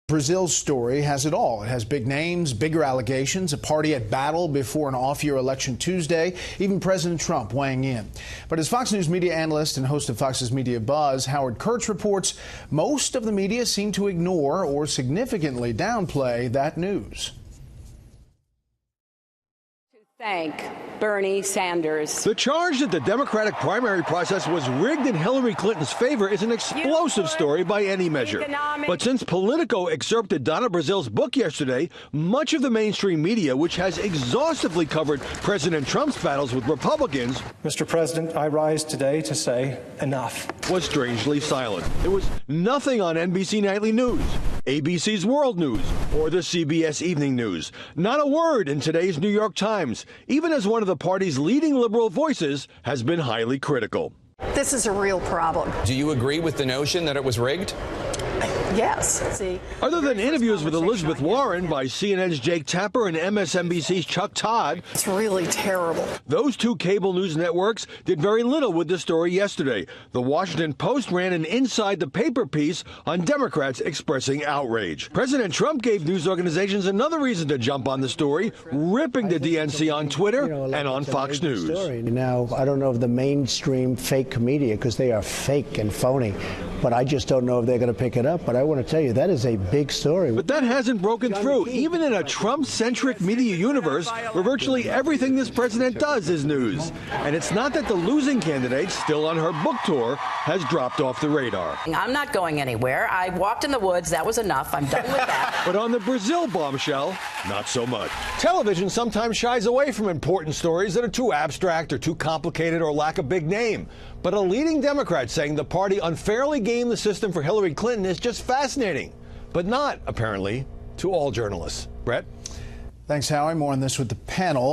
Brazile's story has it all. It has big names, bigger allegations, a party at battle before an off-year election Tuesday, even President Trump weighing in. But as Fox News media analyst and host of Fox's Media Buzz, Howard Kurtz reports most of the media seem to ignore or significantly downplay that news. Thank Bernie Sanders. The charge that the Democratic primary process was rigged in Hillary Clinton's favor is an explosive story by any measure. But since Politico excerpted Donna Brazile's book yesterday, much of the mainstream media, which has exhaustively covered President Trump's battles with Republicans, Mr. President, I rise today to say enough, was strangely silent. There was nothing on NBC Nightly News, ABC's World News, or the CBS Evening News. Not a word in today's New York Times, even as one of the party's leading liberal voices has been highly critical. This is a real problem. Do you agree with the notion that it was rigged? Yes. See, other than interviews with Elizabeth Warren by CNN's Jake Tapper and MSNBC's Chuck Todd, it's really terrible. Those two cable news networks did very little with the story yesterday. The Washington Post ran an inside the paper piece on Democrats expressing outrage. President Trump gave news organizations another reason to jump on the story, ripping the DNC on Twitter and on Fox News. Now, I don't know of the mainstream fake media, because they are fake and phony, but I just don't know if they're going to pick it up. But I want to tell you, that is a big story. But that hasn't broken through, even in a Trump-centric media universe where virtually everything this president does is news. And it's not that the losing candidate, still on her book tour, has dropped off the radar. I'm not going anywhere. I walked in the woods. That was enough. I'm done with that. But on the Brazile bombshell, not so much. Television sometimes shies away from important stories that are too abstract or too complicated or lack a big name. But a leading Democrat saying the party unfairly gamed the system for Hillary Clinton is just fascinating, but not, apparently, to all journalists. Brett? Thanks, Howie. More on this with the panel.